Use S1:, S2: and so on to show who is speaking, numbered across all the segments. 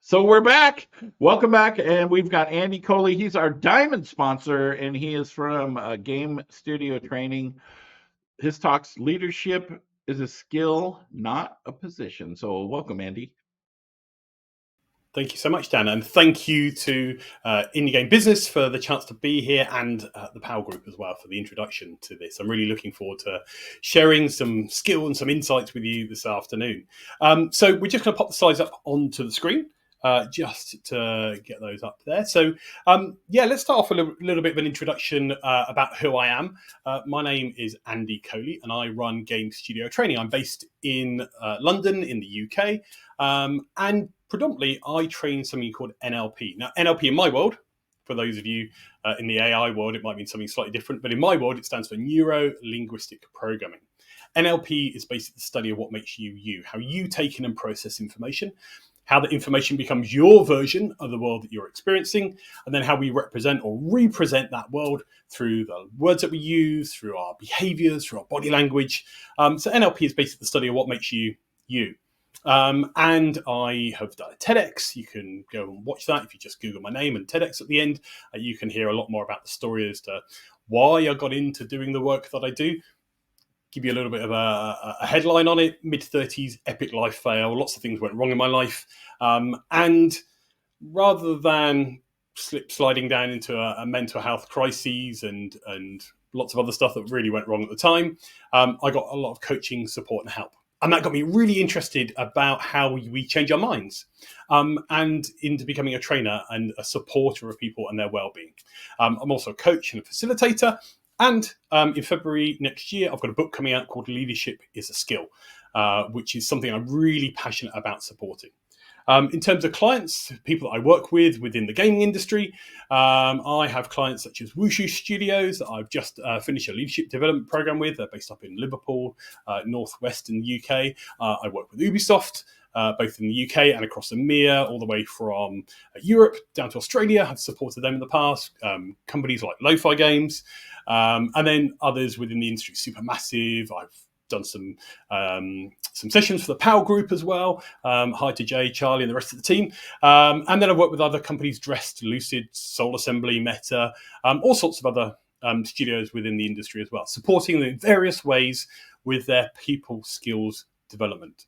S1: So we're back. Welcome back. And we've got Andy Coley. He's our diamond sponsor, and he is from Game Studio Training. His talk's leadership is a skill, not a position. So welcome, Andy.
S2: Thank you so much, Dan, and thank you to IndieGame Business for the chance to be here, and the Power Group as well for the introduction to this. I'm really looking forward to sharing some skill and some insights with you this afternoon. So we're just going to pop the slides up onto the screen. Just to get those up there. So, let's start off with a little bit of an introduction about who I am. My name is Andy Coley, and I run Game Studio Training. I'm based in London, in the UK, and predominantly I train something called NLP. Now, NLP in my world, for those of you in the AI world, it might mean something slightly different, but in my world, it stands for Neuro-Linguistic Programming. NLP is basically the study of what makes you you, how you take in and process information, how the information becomes your version of the world that you're experiencing, and then how we represent or represent that world through the words that we use, through our behaviors, through our body language. So NLP is basically the study of what makes you you. And I have done a TEDx. You can go and watch that if you just Google my name and TEDx at the end. You can hear a lot more about the story as to why I got into doing the work that I do. Give you a little bit of a headline on it. Mid-30s, epic life fail. Lots of things went wrong in my life. And rather than sliding down into a mental health crises and lots of other stuff that really went wrong at the time, I got a lot of coaching, support and help. And that got me really interested about how we change our minds and into becoming a trainer and a supporter of people and their well-being. I'm also a coach and a facilitator. And in February next year, I've got a book coming out called Leadership is a Skill, which is something I'm really passionate about supporting. In terms of clients, people that I work with within the gaming industry, I have clients such as Wushu Studios that I've just finished a leadership development program with. They're based up in Liverpool, northwest in the UK. I work with Ubisoft, both in the UK and across EMEA, all the way from Europe down to Australia. I've supported them in the past. Companies like Lo-Fi Games, and then others within the industry, Supermassive. I've done some sessions for the Power Group as well. Hi to Jay, Charlie, and the rest of the team. And then I've worked with other companies, Dressed, Lucid, Soul Assembly, Meta, all sorts of other studios within the industry as well, supporting them in various ways with their people skills development.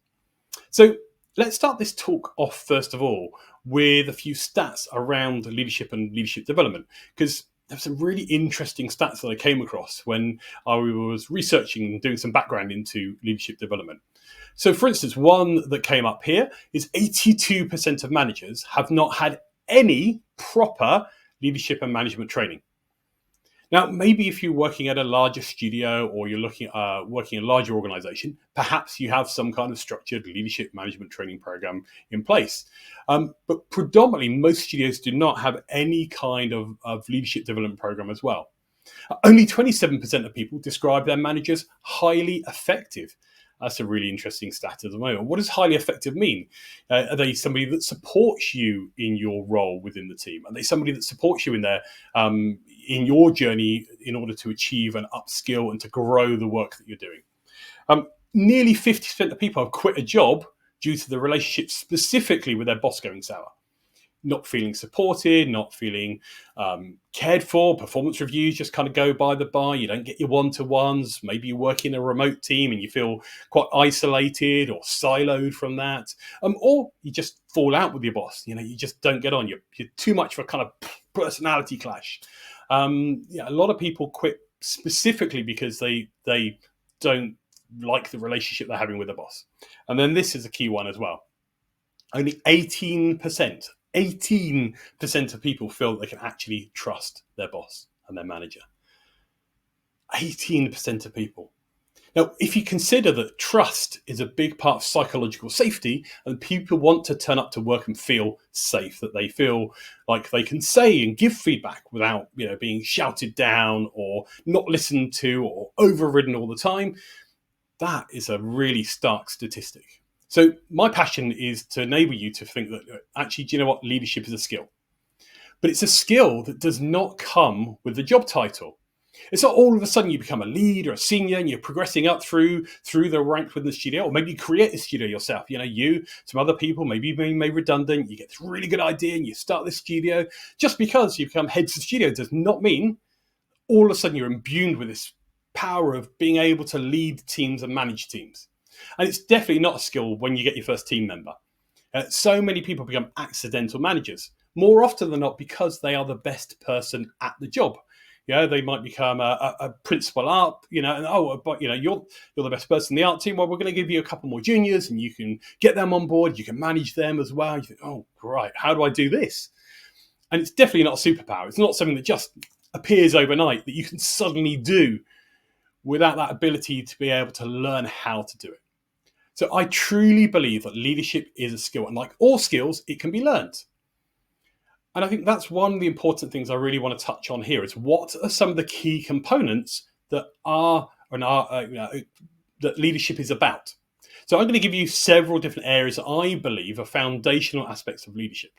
S2: So let's start this talk off, first of all, with a few stats around leadership and leadership development, because there's some really interesting stats that I came across when I was researching and doing some background into leadership development. So, for instance, one that came up here is 82% of managers have not had any proper leadership and management training. Now, maybe if you're working at a larger studio or you're looking working in a larger organization, perhaps you have some kind of structured leadership management training program in place. But predominantly, most studios do not have any kind of leadership development program as well. Only 27% of people describe their managers highly effective. That's a really interesting stat at the moment. What does highly effective mean? Are they somebody that supports you in your role within the team? Are they somebody that supports you in your journey in order to achieve and upskill and to grow the work that you're doing? Nearly 50% of people have quit a job due to the relationship specifically with their boss going sour. Not feeling supported, not feeling cared for. Performance reviews just kind of go by the by. You don't get your one-to-ones. Maybe you work in a remote team and you feel quite isolated or siloed from that. Or you just fall out with your boss. You just don't get on. You're too much for a kind of personality clash. A lot of people quit specifically because they don't like the relationship they're having with the boss. And then this is a key one as well. Only 18% of people feel that they can actually trust their boss and their manager. 18% of people. Now, if you consider that trust is a big part of psychological safety, and people want to turn up to work and feel safe, that they feel like they can say and give feedback without, being shouted down or not listened to or overridden all the time, that is a really stark statistic. So my passion is to enable you to think that actually, do you know what? Leadership is a skill. But it's a skill that does not come with the job title. It's not all of a sudden you become a lead or a senior and you're progressing up through the ranks within the studio, or maybe you create the studio yourself. Some other people, maybe you've been made redundant, you get this really good idea and you start this studio. Just because you become heads of studio does not mean all of a sudden you're imbued with this power of being able to lead teams and manage teams. And it's definitely not a skill when you get your first team member. So many people become accidental managers, more often than not because they are the best person at the job. They might become a principal art, but you're the best person in the art team. Well, we're going to give you a couple more juniors and you can get them on board. You can manage them as well. You think, oh, great, how do I do this? And it's definitely not a superpower. It's not something that just appears overnight that you can suddenly do without that ability to be able to learn how to do it. So I truly believe that leadership is a skill. And like all skills, it can be learned. And I think that's one of the important things I really want to touch on here is what are some of the key components that that leadership is about. So I'm going to give you several different areas that I believe are foundational aspects of leadership.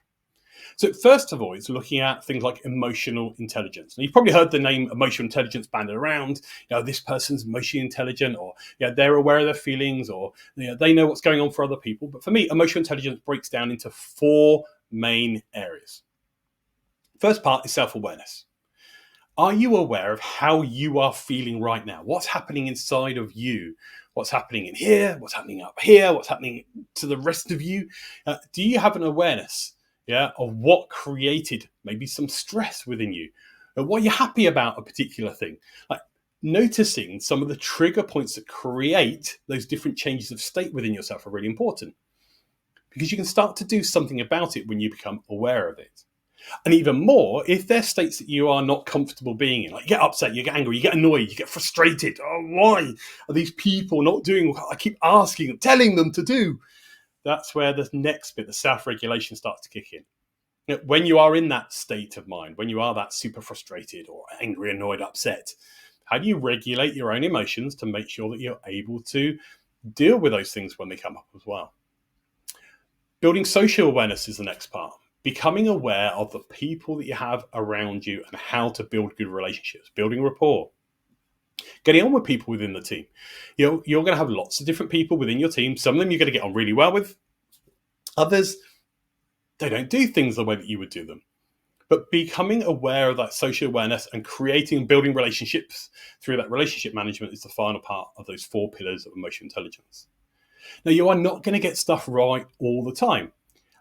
S2: So first of all, it's looking at things like emotional intelligence. Now, you've probably heard the name emotional intelligence banded around. This person's emotionally intelligent, or they're aware of their feelings, or they know what's going on for other people. But for me, emotional intelligence breaks down into 4 main areas. First part is self-awareness. Are you aware of how you are feeling right now? What's happening inside of you? What's happening in here? What's happening up here? What's happening to the rest of you? Do you have an awareness of what created maybe some stress within you? What you're happy about a particular thing? Like noticing some of the trigger points that create those different changes of state within yourself are really important, because you can start to do something about it when you become aware of it. And even more, if there's states that you are not comfortable being in, like you get upset, you get angry, you get annoyed, you get frustrated. Oh, why are these people not doing what I keep asking and telling them to do? That's where the next bit, the self-regulation, starts to kick in. When you are in that state of mind, when you are that super frustrated or angry, annoyed, upset, how do you regulate your own emotions to make sure that you're able to deal with those things when they come up as well? Building social awareness is the next part. Becoming aware of the people that you have around you and how to build good relationships, building rapport, getting on with people within the team. You're going to have lots of different people within your team. Some of them you're going to get on really well with. Others, they don't do things the way that you would do them. But becoming aware of that social awareness and creating and building relationships through that relationship management is the final part of those 4 pillars of emotional intelligence. Now, you are not going to get stuff right all the time.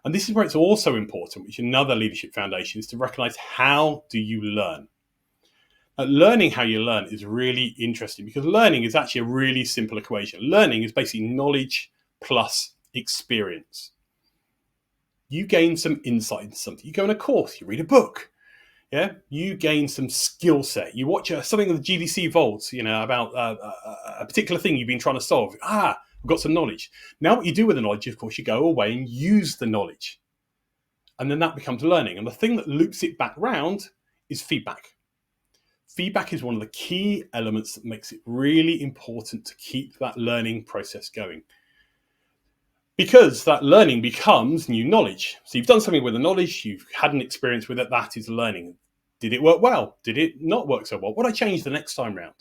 S2: And this is where it's also important, which is another leadership foundation, is to recognize how do you learn. Learning how you learn is really interesting, because learning is actually a really simple equation. Learning is basically knowledge plus experience. You gain some insight into something. You go on a course, you read a book. You gain some skill set. You watch something of the GDC Vaults, about a particular thing you've been trying to solve. I've got some knowledge. Now what you do with the knowledge, of course, you go away and use the knowledge. And then that becomes learning. And the thing that loops it back round is feedback. Feedback is one of the key elements that makes it really important to keep that learning process going. Because that learning becomes new knowledge. So you've done something with the knowledge, you've had an experience with it, that is learning. Did it work well? Did it not work so well? What do I change the next time round?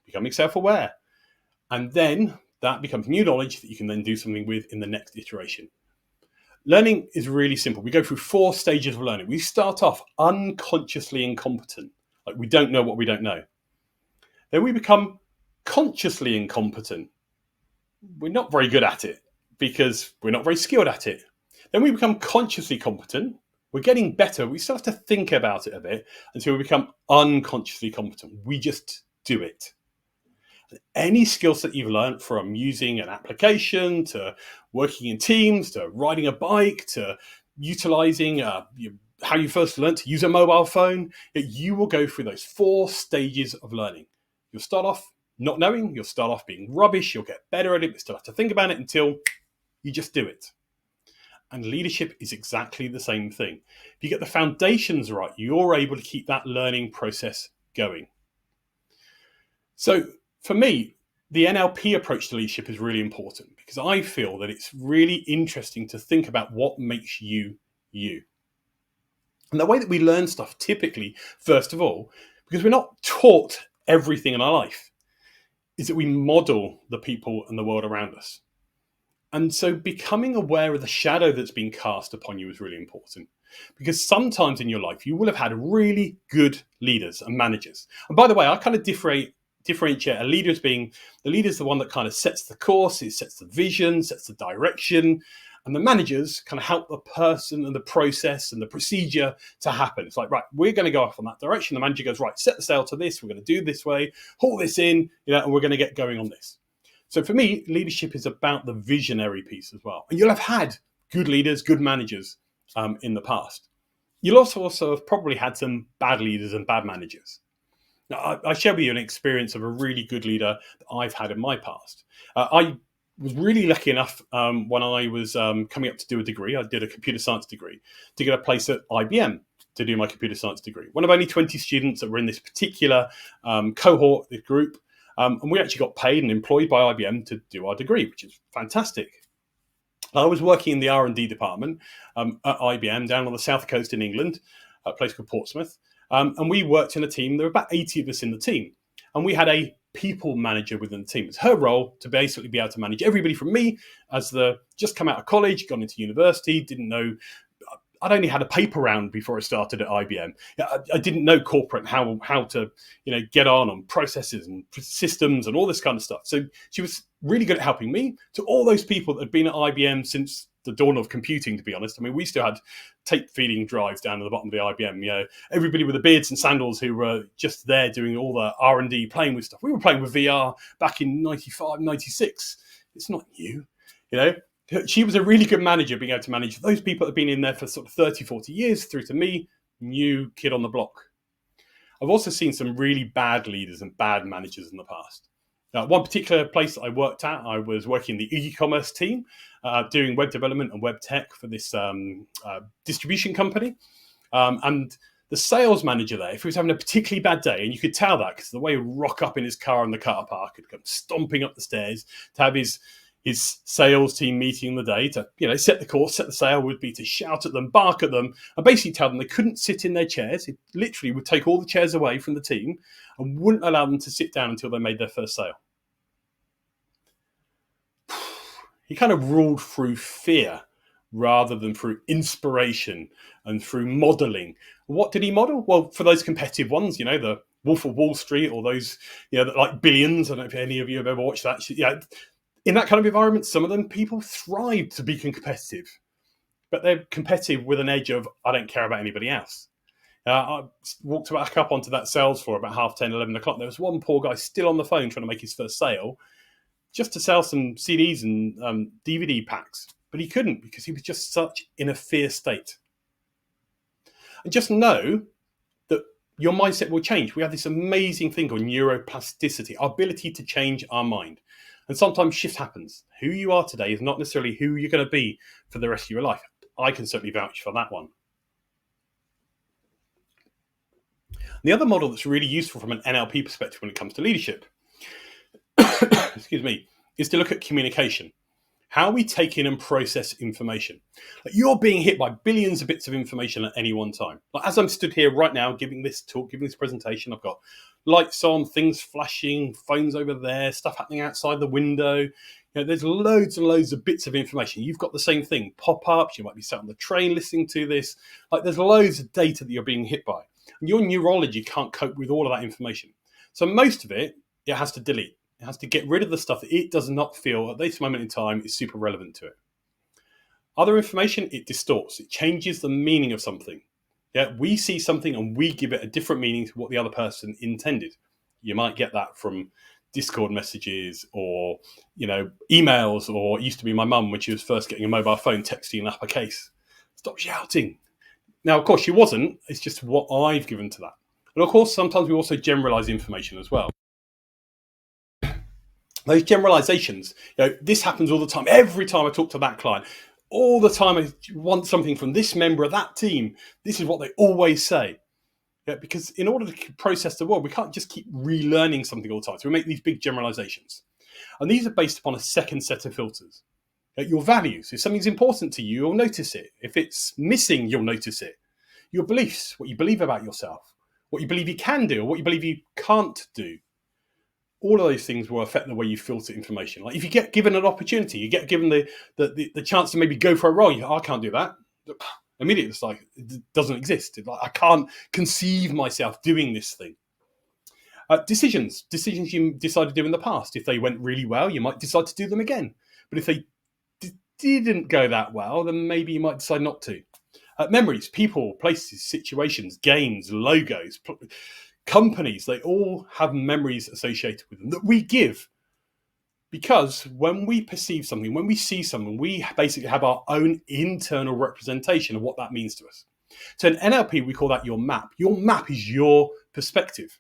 S2: Becoming self-aware. And then that becomes new knowledge that you can then do something with in the next iteration. Learning is really simple. We go through 4 stages of learning. We start off unconsciously incompetent, like we don't know what we don't know. Then we become consciously incompetent. We're not very good at it because we're not very skilled at it. Then we become consciously competent. We're getting better. We start to think about it a bit until we become unconsciously competent. We just do it. Any skill set you've learned, from using an application to working in teams to riding a bike to utilizing how you first learned to use a mobile phone, you will go through those 4 stages of learning. You'll start off not knowing, you'll start off being rubbish, you'll get better at it, but still have to think about it until you just do it. And leadership is exactly the same thing. If you get the foundations right, you're able to keep that learning process going. So for me, the NLP approach to leadership is really important, because I feel that it's really interesting to think about what makes you, you. And the way that we learn stuff typically, first of all, because we're not taught everything in our life, is that we model the people and the world around us. And so becoming aware of the shadow that's been cast upon you is really important, because sometimes in your life you will have had really good leaders and managers. And by the way, I kind of differentiate a leader as being, the leader is the one that kind of sets the course, it sets the vision, sets the direction, and the managers kind of help the person and the process and the procedure to happen. It's like, right, we're going to go off on that direction. The manager goes, right, set the sail to this, we're going to do this way, haul this in, and we're going to get going on this. So for me, leadership is about the visionary piece as well. And you'll have had good leaders, good managers in the past. You'll also have probably had some bad leaders and bad managers. Now, I share with you an experience of a really good leader that I've had in my past. I was really lucky enough when I was coming up to do a degree. I did a computer science degree to get a place at IBM to do my computer science degree. One of only 20 students that were in this particular cohort, this group. And we actually got paid and employed by IBM to do our degree, which is fantastic. I was working in the R&D department at IBM down on the south coast in England, a place called Portsmouth. And we worked in a team. There were about 80 of us in the team. And we had a people manager within the team. It's her role to basically be able to manage everybody from me as the just come out of college, gone into university, didn't know. I'd only had a paper round before I started at IBM. I didn't know corporate how to get on processes and systems and all this kind of stuff. So she was really good at helping me. To all those people that had been at IBM since the dawn of computing, to be honest. I mean, we still had tape feeding drives down at the bottom of the IBM. Everybody with the beards and sandals who were just there doing all the R&D, playing with stuff. We were playing with VR back in 95, 96. It's not new, She was a really good manager, being able to manage those people that have been in there for sort of 30, 40 years through to me, new kid on the block. I've also seen some really bad leaders and bad managers in the past. One particular place that I worked at, I was working in the e-commerce team, doing web development and web tech for this distribution company. And the sales manager there, if he was having a particularly bad day, and you could tell that because the way he would rock up in his car in the car park, he'd come stomping up the stairs to have his sales team meeting the day to, set the course, set the sail, would be to shout at them, bark at them, and basically tell them they couldn't sit in their chairs. He literally would take all the chairs away from the team and wouldn't allow them to sit down until they made their first sale. He kind of ruled through fear rather than through inspiration and through modeling. What did he model? Well, for those competitive ones, the Wolf of Wall Street, or those, that like Billions. I don't know if any of you have ever watched that. In that kind of environment, some of them people thrive to be competitive, but they're competitive with an edge of, I don't care about anybody else. I walked back up onto that sales floor about 10:30, 11 o'clock. There was one poor guy still on the phone trying to make his first sale just to sell some CDs and DVD packs, but he couldn't because he was just such in a fear state. And just know that your mindset will change. We have this amazing thing called neuroplasticity, our ability to change our mind. And sometimes shift happens. Who you are today is not necessarily who you're going to be for the rest of your life. I can certainly vouch for that one. The other model that's really useful from an NLP perspective when it comes to leadership, excuse me, is to look at communication. How we take in and process information. You're being hit by billions of bits of information at any one time. As I'm stood here right now giving this talk, giving this presentation, I've got lights on, things flashing, phones over there, stuff happening outside the window. There's loads and loads of bits of information. You've got the same thing, pop-ups. You might be sat on the train listening to this. There's loads of data that you're being hit by. And your neurology can't cope with all of that information. So most of it has to delete. It has to get rid of the stuff that it does not feel at this moment in time is super relevant to it. Other information, it distorts. It changes the meaning of something. We see something and we give it a different meaning to what the other person intended. You might get that from Discord messages or, emails, or it used to be my mum when she was first getting a mobile phone texting in uppercase. Stop shouting. Now, of course, she wasn't. It's just what I've given to that. And of course, sometimes we also generalize information as well. Those generalizations, this happens all the time. Every time I talk to that client, all the time I want something from this member of that team. This is what they always say. Because in order to process the world, we can't just keep relearning something all the time. So we make these big generalizations. And these are based upon a second set of filters. Your values. If something's important to you, you'll notice it. If it's missing, you'll notice it. Your beliefs, what you believe about yourself, what you believe you can do, or what you believe you can't do. All of those things will affect the way you filter information. Like if you get given an opportunity, you get given the chance to maybe go for a role, you go, I can't do that. Immediately, it's like, it doesn't exist. Like, I can't conceive myself doing this thing. Decisions you decided to do in the past. If they went really well, you might decide to do them again. But if they didn't go that well, then maybe you might decide not to. Memories, people, places, situations, games, logos, companies, they all have memories associated with them that we give. Because when we perceive something, when we see something, we basically have our own internal representation of what that means to us. So in NLP, we call that your map. Your map is your perspective.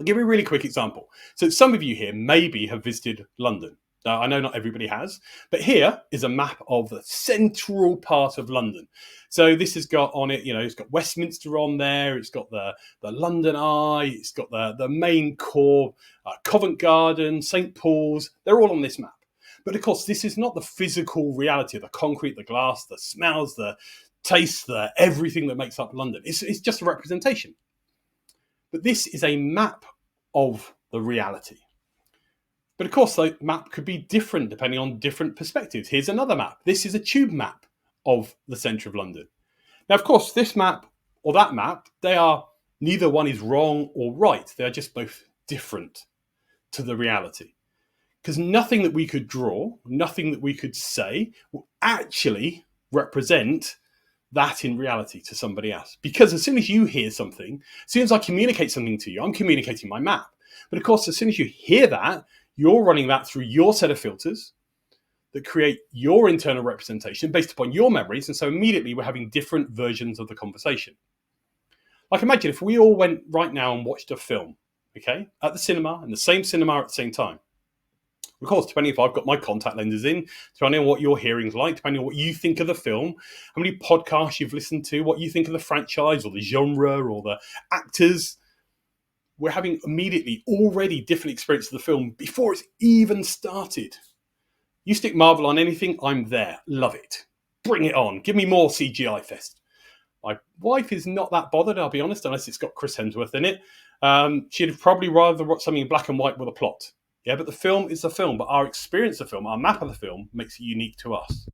S2: I'll give you a really quick example. So some of you here maybe have visited London. Now, I know not everybody has, but here is a map of the central part of London. So this has got on it, it's got Westminster on there, it's got the London Eye, it's got the main core, Covent Garden, St. Paul's, they're all on this map. But of course, this is not the physical reality of the concrete, the glass, the smells, the taste, the everything that makes up London. It's just a representation. But this is a map of the reality. But of course, the map could be different depending on different perspectives. Here's another map. This is a tube map of the centre of London. Now, of course, this map or that map, neither one is wrong or right. They are just both different to the reality. Because nothing that we could draw, nothing that we could say will actually represent that in reality to somebody else. Because as soon as you hear something, as soon as I communicate something to you, I'm communicating my map. But of course, as soon as you hear that, you're running that through your set of filters that create your internal representation based upon your memories. And so immediately we're having different versions of the conversation. Like imagine if we all went right now and watched a film, okay, at the cinema, in the same cinema at the same time. Of course, depending if I've got my contact lenses in, depending on what your hearing's like, depending on what you think of the film, how many podcasts you've listened to, what you think of the franchise or the genre or the actors, we're having immediately already different experience of the film before it's even started. You stick Marvel on anything, I'm there. Love it. Bring it on. Give me more CGI fest. My wife is not that bothered, I'll be honest, unless it's got Chris Hemsworth in it. She'd probably rather watch something in black and white with a plot. Yeah, but the film is the film. But our experience of film, our map of the film, makes it unique to us.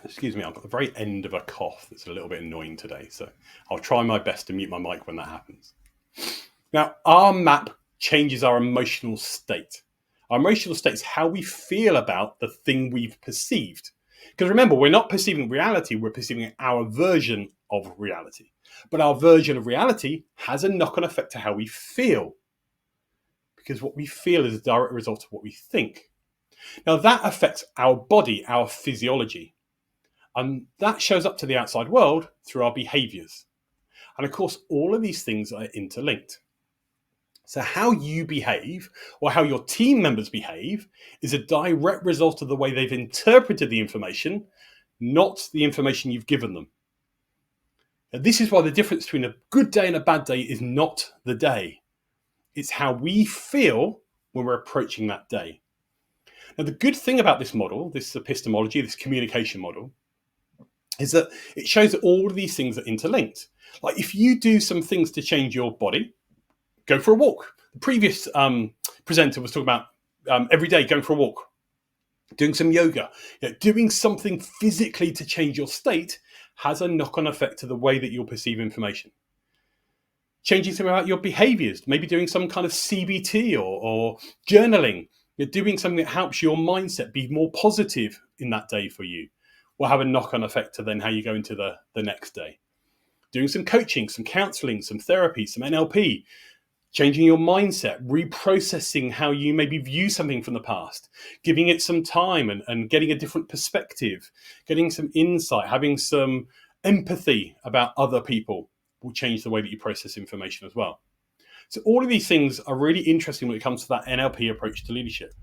S2: Excuse me, I'm at the very end of a cough that's a little bit annoying today, so I'll try my best to mute my mic when that happens. Now, our map changes our emotional state. Our emotional state is how we feel about the thing we've perceived. Because remember, we're not perceiving reality, we're perceiving our version of reality. But our version of reality has a knock-on effect to how we feel. Because what we feel is a direct result of what we think. Now, that affects our body, our physiology. And that shows up to the outside world through our behaviors. And of course, all of these things are interlinked. So how you behave or how your team members behave is a direct result of the way they've interpreted the information, not the information you've given them. Now, this is why the difference between a good day and a bad day is not the day. It's how we feel when we're approaching that day. Now, the good thing about this model, this epistemology, this communication model, is that it shows that all of these things are interlinked. Like if you do some things to change your body, go for a walk. The previous presenter was talking about every day going for a walk, doing some yoga. Doing something physically to change your state has a knock-on effect to the way that you'll perceive information. Changing something about your behaviors, maybe doing some kind of CBT or journaling. You're doing something that helps your mindset be more positive in that day for you will have a knock-on effect to then how you go into the next day. Doing some coaching, some counseling, some therapy, some NLP, changing your mindset, reprocessing how you maybe view something from the past, giving it some time and getting a different perspective, getting some insight, having some empathy about other people will change the way that you process information as well. So all of these things are really interesting when it comes to that NLP approach to leadership.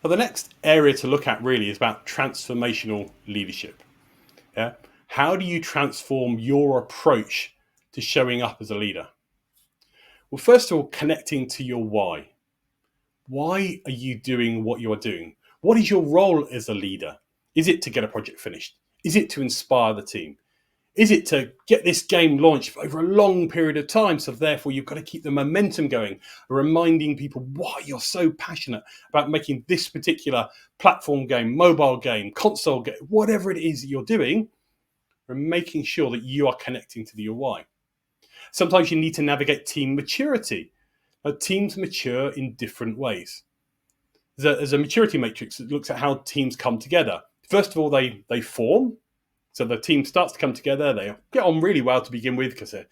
S2: Now, the next area to look at really is about transformational leadership. Yeah? How do you transform your approach to showing up as a leader? Well, first of all, connecting to your why. Why are you doing what you are doing? What is your role as a leader? Is it to get a project finished? Is it to inspire the team? Is it to get this game launched over a long period of time? So therefore, you've got to keep the momentum going, reminding people why you're so passionate about making this particular platform game, mobile game, console game, whatever it is that you're doing, and making sure that you are connecting to your why. Sometimes you need to navigate team maturity. Now, teams mature in different ways. There's a maturity matrix that looks at how teams come together. First of all, they form. So the team starts to come together. They get on really well to begin with because they're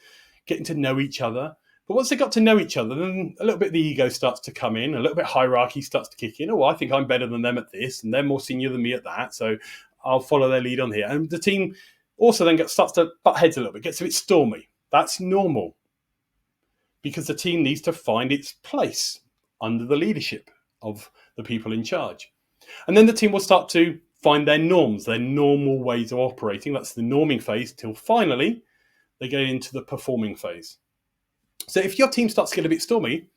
S2: getting to know each other. But once they got to know each other, then a little bit of the ego starts to come in. A little bit of hierarchy starts to kick in. Oh, I think I'm better than them at this, and they're more senior than me at that. So I'll follow their lead on here. And the team also then starts to butt heads a little bit, gets a bit stormy. That's normal because the team needs to find its place under the leadership of the people in charge. And then the team will start to find their norms, their normal ways of operating. That's the norming phase till finally they go into the performing phase. So if your team starts to get a bit stormy,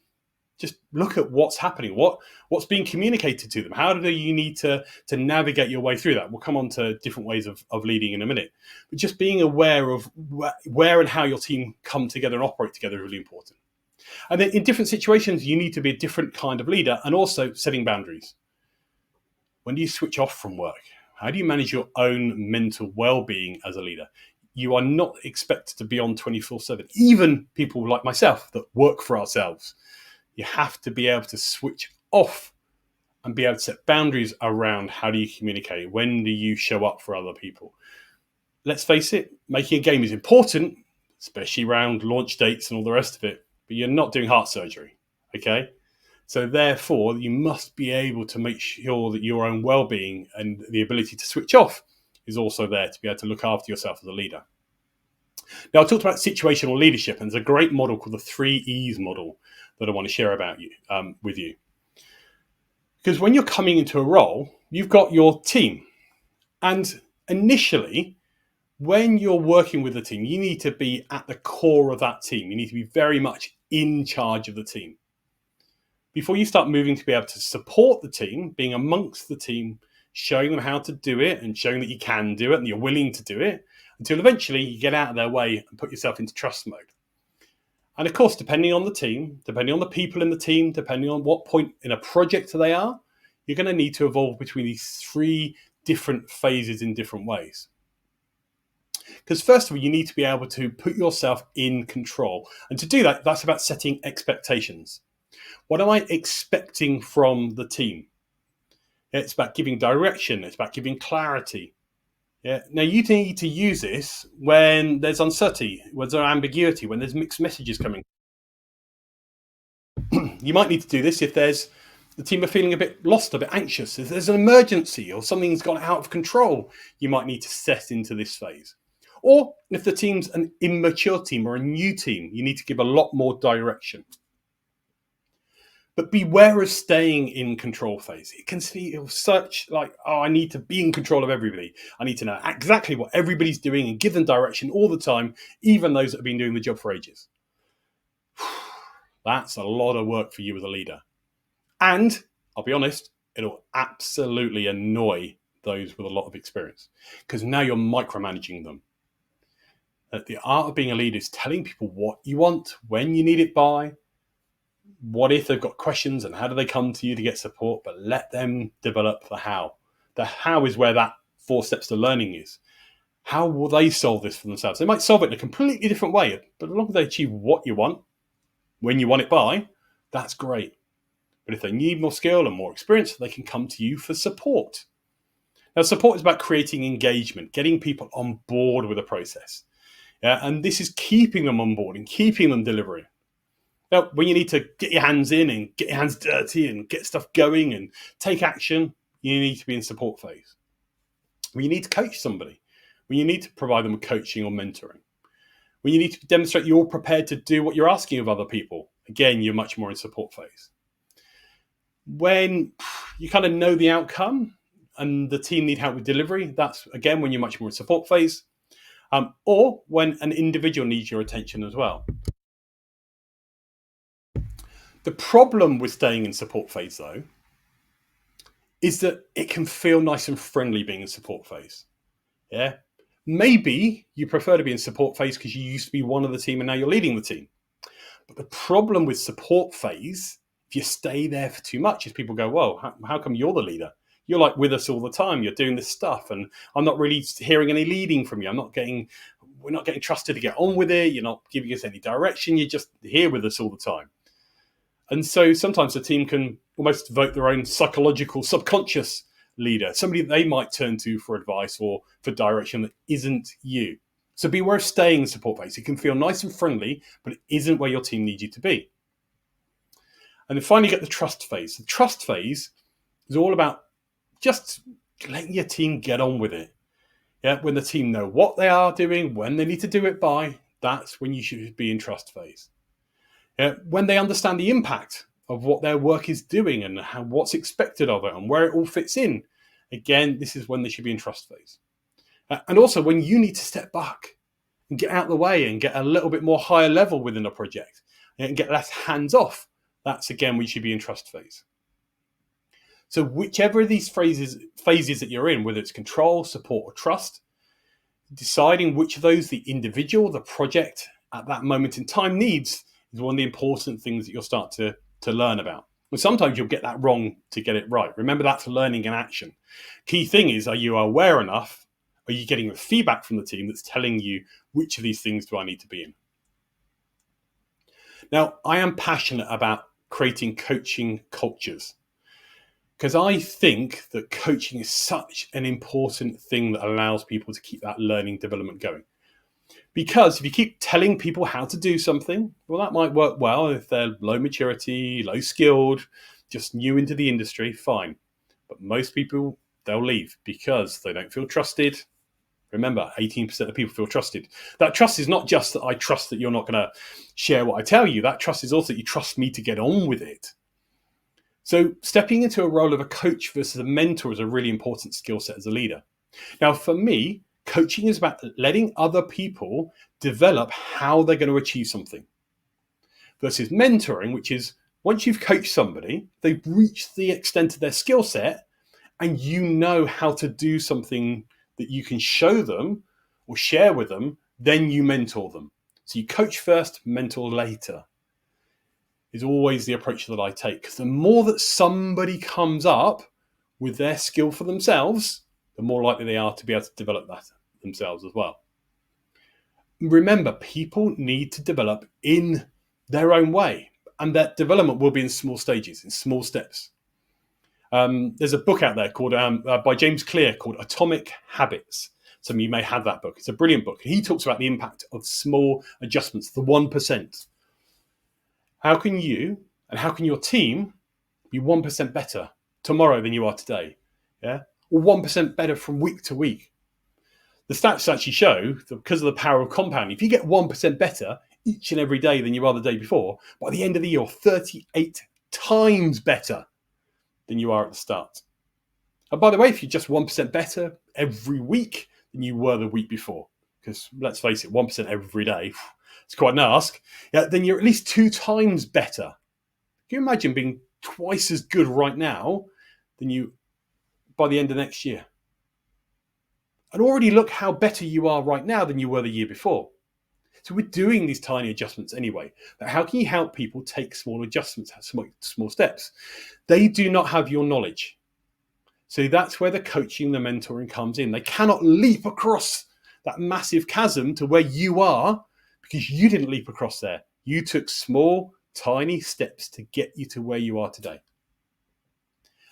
S2: just look at what's happening, what's being communicated to them. How do you need to navigate your way through that? We'll come on to different ways of leading in a minute. But just being aware of where and how your team come together and operate together is really important. And then in different situations, you need to be a different kind of leader and also setting boundaries. When do you switch off from work? How do you manage your own mental well-being as a leader? You are not expected to be on 24/7. Even people like myself that work for ourselves, you have to be able to switch off and be able to set boundaries around how do you communicate? When do you show up for other people? Let's face it, making a game is important, especially around launch dates and all the rest of it, but you're not doing heart surgery, okay? So therefore, you must be able to make sure that your own well-being and the ability to switch off is also there to be able to look after yourself as a leader. Now, I talked about situational leadership, and there's a great model called the 3 E's model that I want to share with you. Because when you're coming into a role, you've got your team. And initially, when you're working with the team, you need to be at the core of that team. You need to be very much in charge of the team. Before you start moving to be able to support the team, being amongst the team, showing them how to do it and showing that you can do it and you're willing to do it, until eventually you get out of their way and put yourself into trust mode. And of course, depending on the team, depending on the people in the team, depending on what point in a project they are, you're going to need to evolve between these 3 different phases in different ways. Because first of all, you need to be able to put yourself in control. And to do that, that's about setting expectations. What am I expecting from the team? It's about giving direction. It's about giving clarity. Yeah. Now, you need to use this when there's uncertainty, when there's ambiguity, when there's mixed messages coming. You might need to do this if the team are feeling a bit lost, a bit anxious. If there's an emergency or something's gone out of control, you might need to set into this phase. Or if the team's an immature team or a new team, you need to give a lot more direction. But beware of staying in control phase. It can feel such like, oh, I need to be in control of everybody. I need to know exactly what everybody's doing and give them direction all the time, even those that have been doing the job for ages. That's a lot of work for you as a leader. And I'll be honest, it'll absolutely annoy those with a lot of experience because now you're micromanaging them. The art of being a leader is telling people what you want, when you need it by, what if they've got questions and how do they come to you to get support, but let them develop the how. The how is where that 4 steps to learning is. How will they solve this for themselves? They might solve it in a completely different way, but as long as they achieve what you want, when you want it by, that's great. But if they need more skill and more experience, they can come to you for support. Now, support is about creating engagement, getting people on board with the process. Yeah, and this is keeping them on board and keeping them delivering. Now, when you need to get your hands in and get your hands dirty and get stuff going and take action, you need to be in support phase. When you need to coach somebody, when you need to provide them with coaching or mentoring, when you need to demonstrate you're prepared to do what you're asking of other people, again, you're much more in support phase. When you kind of know the outcome and the team need help with delivery, that's, again, when you're much more in support phase. Or when an individual needs your attention as well. The problem with staying in support phase, though, is that it can feel nice and friendly being in support phase. Yeah. Maybe you prefer to be in support phase because you used to be one of the team and now you're leading the team. But the problem with support phase, if you stay there for too much, is people go, whoa, how come you're the leader? You're like with us all the time. You're doing this stuff, and I'm not really hearing any leading from you. We're not getting trusted to get on with it. You're not giving us any direction. You're just here with us all the time. And so sometimes the team can almost vote their own psychological, subconscious leader, somebody that they might turn to for advice or for direction that isn't you. So beware of staying in support phase. It can feel nice and friendly, but it isn't where your team needs you to be. And then finally, you get the trust phase. The trust phase is all about just letting your team get on with it. Yeah, when the team know what they are doing, when they need to do it by, that's when you should be in trust phase. Yeah, when they understand the impact of what their work is doing and what's expected of it and where it all fits in, again, this is when they should be in trust phase. And also when you need to step back and get out of the way and get a little bit more higher level within a project and get less hands off, that's again when you should be in trust phase. So whichever of these phases that you're in, whether it's control, support, or trust, deciding which of those the individual, the project at that moment in time needs is one of the important things that you'll start to learn about. And sometimes you'll get that wrong to get it right. Remember, that's learning and action. Key thing is, are you aware enough? Are you getting the feedback from the team that's telling you which of these things do I need to be in? Now, I am passionate about creating coaching cultures because I think that coaching is such an important thing that allows people to keep that learning development going. Because if you keep telling people how to do something, well, that might work well if they're low maturity, low skilled, just new into the industry, fine. But most people, they'll leave because they don't feel trusted. Remember, 18% of people feel trusted. That trust is not just that I trust that you're not going to share what I tell you. That trust is also that you trust me to get on with it. So stepping into a role of a coach versus a mentor is a really important skill set as a leader. Now, for me, coaching is about letting other people develop how they're going to achieve something. Versus mentoring, which is once you've coached somebody, they've reached the extent of their skill set and you know how to do something that you can show them or share with them, then you mentor them. So you coach first, mentor later is always the approach that I take. Because the more that somebody comes up with their skill for themselves, the more likely they are to be able to develop that themselves as well. Remember, people need to develop in their own way, and that development will be in small stages, in small steps. There's a book out there called by James Clear called Atomic Habits. Some of you may have that book. It's a brilliant book. He talks about the impact of small adjustments, the 1%. How can you and how can your team be 1% better tomorrow than you are today? Yeah, or 1% better from week to week. The stats actually show that because of the power of compounding, if you get 1% better each and every day than you are the day before, by the end of the year, you're 38 times better than you are at the start. And by the way, if you're just 1% better every week than you were the week before, because let's face it, 1% every day, it's quite an ask, yeah, then you're at least 2 times better. Can you imagine being twice as good right now than you by the end of next year? And already look how better you are right now than you were the year before. So we're doing these tiny adjustments anyway. But how can you help people take small adjustments, small steps? They do not have your knowledge. So that's where the coaching, the mentoring comes in. They cannot leap across that massive chasm to where you are because you didn't leap across there. You took small, tiny steps to get you to where you are today.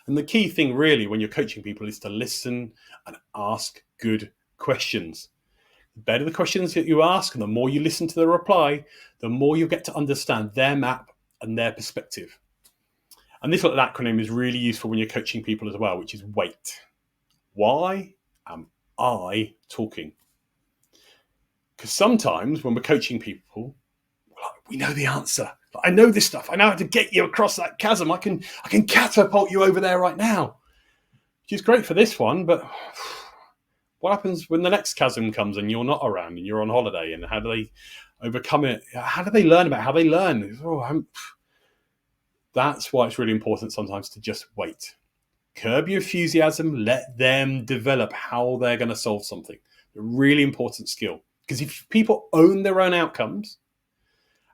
S2: And the key thing really when you're coaching people is to listen and ask good questions. The better the questions that you ask and the more you listen to the reply, the more you'll get to understand their map and their perspective. And this little acronym is really useful when you're coaching people as well, which is WAIT. Why am I talking? Because sometimes when we're coaching people, we know the answer. I know this stuff. I know how to get you across that chasm. I can catapult you over there right now, which is great for this one. But what happens when the next chasm comes and you're not around and you're on holiday? And how do they overcome it? How do they learn about how they learn? That's why it's really important sometimes to just wait. curb your enthusiasm, let them develop how they're going to solve something. A really important skill. Because if people own their own outcomes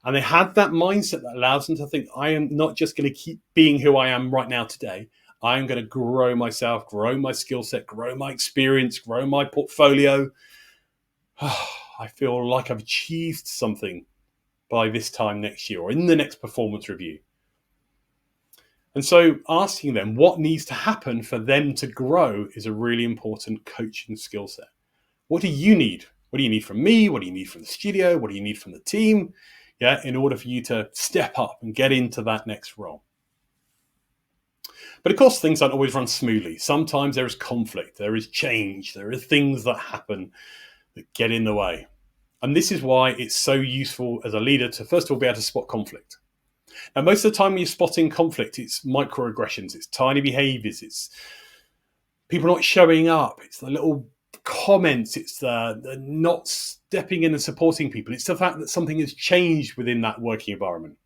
S2: and they have that mindset that allows them to think, I am not just going to keep being who I am right now today. I'm going to grow myself, grow my skill set, grow my experience, grow my portfolio. I feel like I've achieved something by this time next year or in the next performance review. And so asking them what needs to happen for them to grow is a really important coaching skill set. What do you need? What do you need from me? What do you need from the studio? What do you need from the team? Yeah, in order for you to step up and get into that next role. But of course, things don't always run smoothly. Sometimes there is conflict, there is change, there are things that happen that get in the way. And this is why it's so useful as a leader to, first of all, be able to spot conflict. Now, most of the time when you're spotting conflict, it's microaggressions, it's tiny behaviors, it's people not showing up, it's the little comments, it's the not stepping in and supporting people. It's the fact that something has changed within that working environment.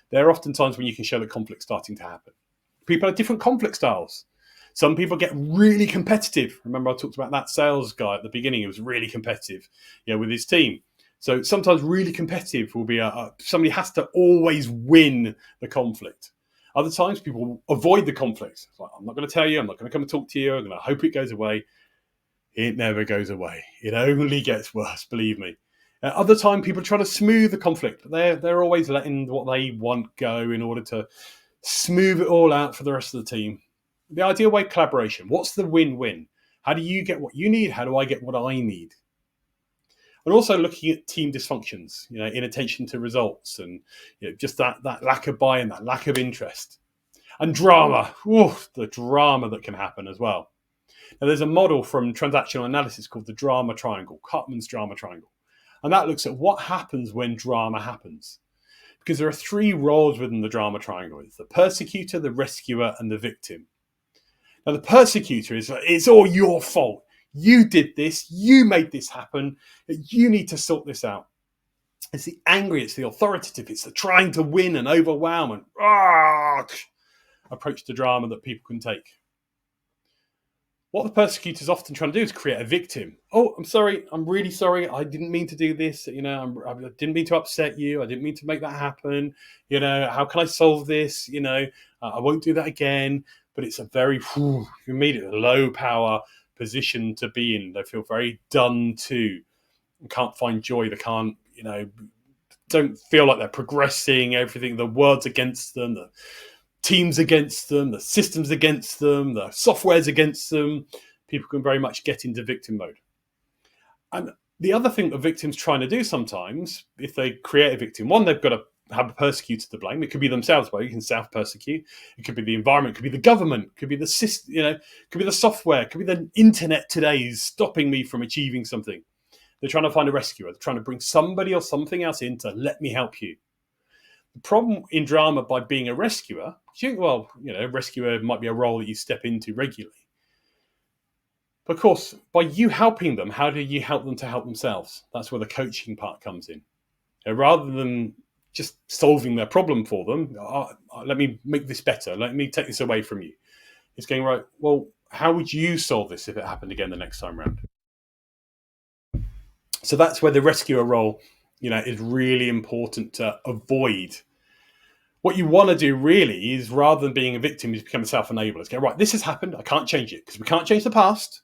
S2: There are often times when you can show that conflict's starting to happen. People have different conflict styles. Some people get really competitive. Remember, I talked about that sales guy at the beginning. He was really competitive, with his team. So sometimes really competitive will be somebody has to always win the conflict. Other times people avoid the conflict. It's like, I'm not going to tell you. I'm not going to come and talk to you. I'm going to hope it goes away. It never goes away. It only gets worse, believe me. Other time people try to smooth the conflict. They're always letting what they want go in order to smooth it all out for the rest of the team. The ideal way, collaboration. What's the win-win? How do you get what you need? How do I get what I need? And also looking at team dysfunctions, inattention to results and just that lack of buy-in, that lack of interest. And drama. The drama that can happen as well. Now, there's a model from transactional analysis called the drama triangle, Cartman's drama triangle. And that looks at what happens when drama happens. Because there are three roles within the drama triangle. It's the persecutor, the rescuer, and the victim. Now, the persecutor is, it's all your fault. You did this. You made this happen. You need to sort this out. It's the angry, it's the authoritative, it's the trying to win and overwhelm and approach to drama that people can take. What the persecutor is often trying to do is create a victim. Oh, I'm sorry. I'm really sorry. I didn't mean to do this. I didn't mean to upset you. I didn't mean to make that happen. How can I solve this? I won't do that again. But it's a very immediate low power position to be in. They feel very done to. Can't find joy. They can't, don't feel like they're progressing. Everything, the world's against them. The teams against them, the systems against them, the software's against them. People can very much get into victim mode. And the other thing that victims trying to do sometimes, if they create a victim, one, they've got to have a persecutor to blame. It could be themselves, but you can self-persecute. It could be the environment, it could be the government, it could be the system, it could be the software, it could be the internet today is stopping me from achieving something. They're trying to find a rescuer. They're trying to bring somebody or something else in to let me help you. The problem in drama by being a rescuer, rescuer might be a role that you step into regularly. But of course, by you helping them, how do you help them to help themselves? That's where the coaching part comes in. Rather than just solving their problem for them, let me make this better. Let me take this away from you. It's going, right, well, how would you solve this if it happened again the next time around? So that's where the rescuer role is really important to avoid. What you want to do really is, rather than being a victim, is become a self-enabler. It's go, right, this has happened. I can't change it because we can't change the past.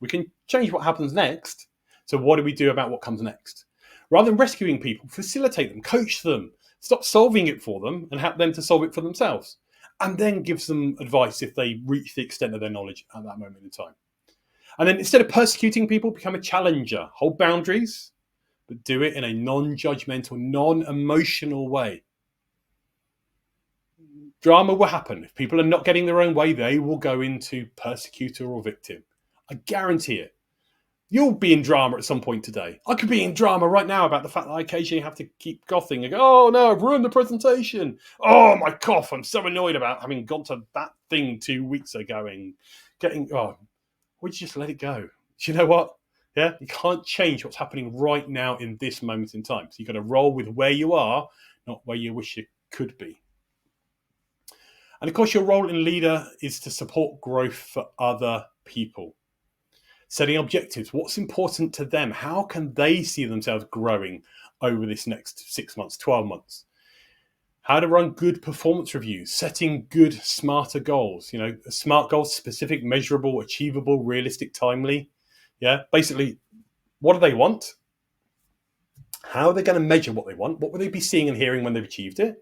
S2: We can change what happens next. So what do we do about what comes next? Rather than rescuing people, facilitate them, coach them, stop solving it for them and help them to solve it for themselves. And then gives them advice if they reach the extent of their knowledge at that moment in time. And then instead of persecuting people, become a challenger. Hold boundaries, but do it in a non-judgmental, non-emotional way. Drama will happen. If people are not getting their own way, they will go into persecutor or victim. I guarantee it. You'll be in drama at some point today. I could be in drama right now about the fact that I occasionally have to keep coughing and go, oh no, I've ruined the presentation. Oh, my cough. I'm so annoyed about having gone to that thing 2 weeks ago and would you just let it go? Do you know what? Yeah, you can't change what's happening right now in this moment in time. So you've got to roll with where you are, not where you wish you could be. And of course, your role in leader is to support growth for other people. Setting objectives. What's important to them? How can they see themselves growing over this next 6 months, 12 months? How to run good performance reviews, setting good, smarter goals. Smart goals, specific, measurable, achievable, realistic, timely. Yeah, basically, what do they want? How are they going to measure what they want? What will they be seeing and hearing when they've achieved it?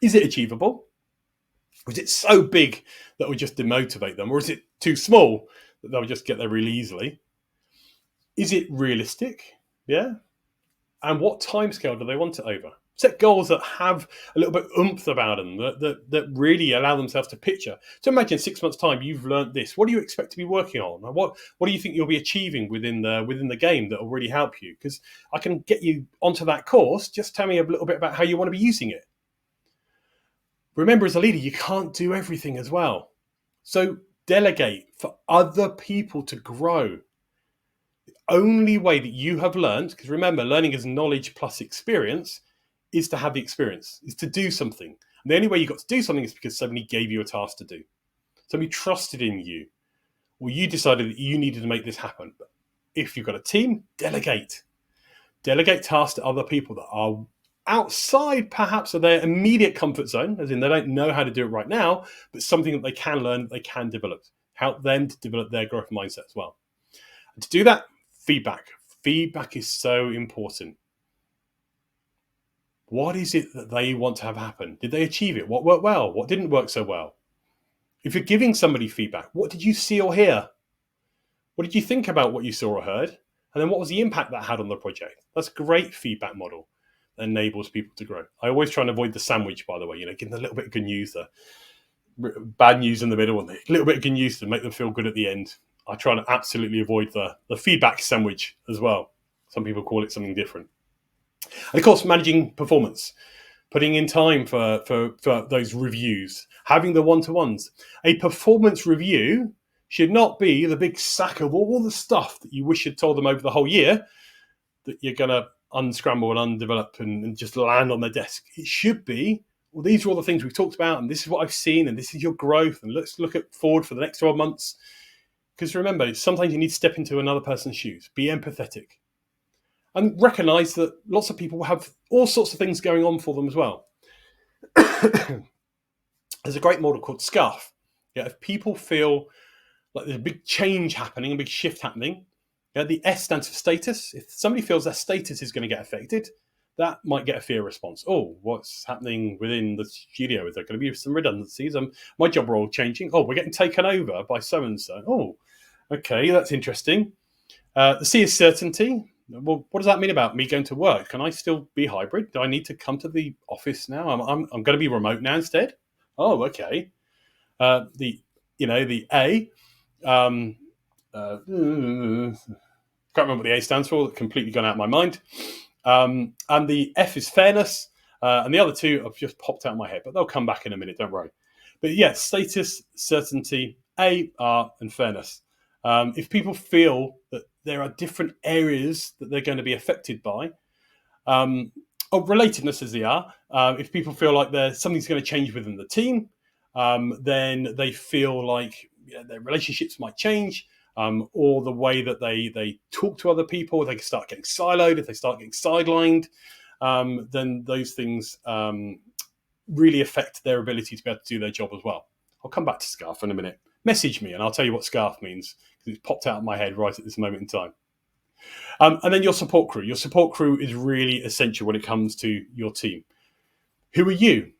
S2: Is it achievable? Or is it so big that will just demotivate them? Or is it too small that they'll just get there really easily? Is it realistic? Yeah. And what timescale do they want it over? Set goals that have a little bit oomph about them, that really allow themselves to picture. So imagine 6 months' time, you've learned this. What do you expect to be working on? What do you think you'll be achieving within the game that will really help you? Because I can get you onto that course. Just tell me a little bit about how you want to be using it. Remember, as a leader, you can't do everything as well. So delegate for other people to grow. The only way that you have learned, because remember, learning is knowledge plus experience, is to have the experience, is to do something. And the only way you got to do something is because somebody gave you a task to do. Somebody trusted in you, or you decided that you needed to make this happen. But if you've got a team, delegate. Delegate tasks to other people that are outside perhaps of their immediate comfort zone, as in they don't know how to do it right now, but something that they can learn, they can develop. Help them to develop their growth mindset as well. And to do that, feedback. Feedback is so important. What is it that they want to have happen? Did they achieve it? What worked well? What didn't work so well? If you're giving somebody feedback, what did you see or hear? What did you think about what you saw or heard? And then what was the impact that had on the project? That's a great feedback model that enables people to grow. I always try and avoid the sandwich, by the way, give them a little bit of good news, the bad news in the middle, and a little bit of good news to make them feel good at the end. I try to absolutely avoid the feedback sandwich as well. Some people call it something different. And of course, managing performance, putting in time for those reviews, having the one-to-ones. A performance review should not be the big sack of all the stuff that you wish you'd told them over the whole year that you're going to unscramble and undevelop and just land on their desk. It should be, well, these are all the things we've talked about, and this is what I've seen, and this is your growth, and let's look forward for the next 12 months. Because remember, sometimes you need to step into another person's shoes. Be empathetic. And recognise that lots of people have all sorts of things going on for them as well. There's a great model called SCARF. Yeah, if people feel like there's a big change happening, a big shift happening, the S stands for status. If somebody feels their status is going to get affected, that might get a fear response. Oh, what's happening within the studio? Is there going to be some redundancies? My job role changing? Oh, we're getting taken over by so-and-so. Oh, okay, that's interesting. The C is certainty. Well, what does that mean about me going to work? Can I still be hybrid? Do I need to come to the office now? I'm going to be remote now instead. Oh, okay. The A. Can't remember what the A stands for. Completely gone out of my mind. And the F is fairness. And the other two have just popped out of my head, but they'll come back in a minute. Don't worry. But yeah, status, certainty, A, R, and fairness. If people feel that there are different areas that they're going to be affected by, relatedness as they are, if people feel like something's going to change within the team, then they feel like their relationships might change, or the way that they talk to other people, they can start getting siloed. If they start getting sidelined, then those things really affect their ability to be able to do their job as well. I'll come back to SCARF in a minute. Message me and I'll tell you what SCARF means, because it's popped out of my head right at this moment in time. And then your support crew. Your support crew is really essential when it comes to your team. Who are you?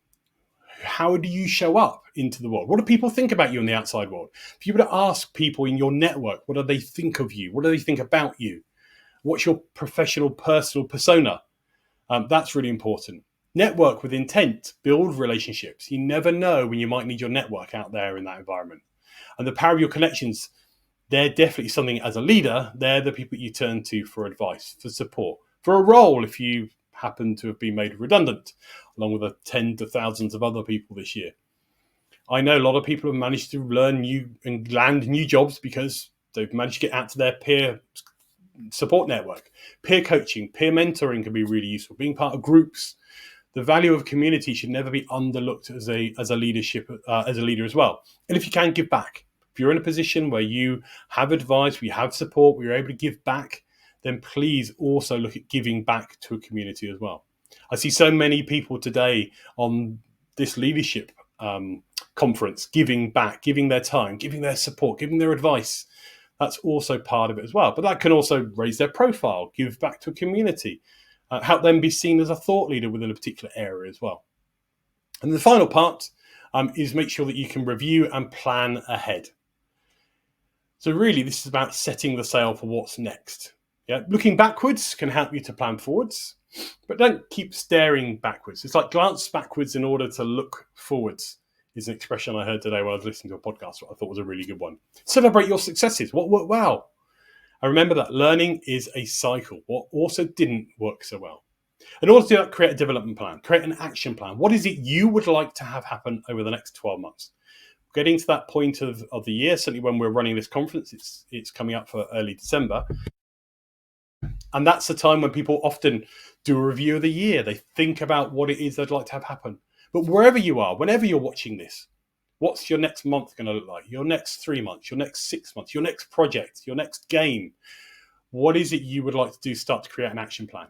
S2: How do you show up into the world? What do people think about you in the outside world? If you were to ask people in your network, what do they think of you? What do they think about you? What's your professional, personal persona? That's really important. Network with intent. Build relationships. You never know when you might need your network out there in that environment. And the power of your connections, they're definitely something as a leader, they're the people you turn to for advice, for support, for a role if you happen to have been made redundant, along with the tens of thousands of other people this year. I know a lot of people have managed to learn new and land new jobs because they've managed to get out to their peer support network. Peer coaching, peer mentoring can be really useful. Being part of groups the value of community should never be underlooked as a leader as well. And if you can, give back. If you're in a position where you have advice, where you have support, where you're able to give back, then please also look at giving back to a community as well. I see so many people today on this leadership conference giving back, giving their time, giving their support, giving their advice. That's also part of it as well. But that can also raise their profile, give back to a community, help them be seen as a thought leader within a particular area as well. And the final part is make sure that you can review and plan ahead. So really, this is about setting the sail for what's next. Yeah, looking backwards can help you to plan forwards, but don't keep staring backwards. It's like glance backwards in order to look forwards is an expression I heard today when I was listening to a podcast, what I thought was a really good one. Celebrate your successes. What worked well? And remember that learning is a cycle. What also didn't work so well. In order to do that, create a development plan, create an action plan. What is it you would like to have happen over the next 12 months? Getting to that point of the year, certainly when we're running this conference, it's coming up for early December. And that's the time when people often do a review of the year. They think about what it is they'd like to have happen. But wherever you are, whenever you're watching this, what's your next month going to look like? Your next 3 months, your next 6 months, your next project, your next game. What is it you would like to do? Start to create an action plan.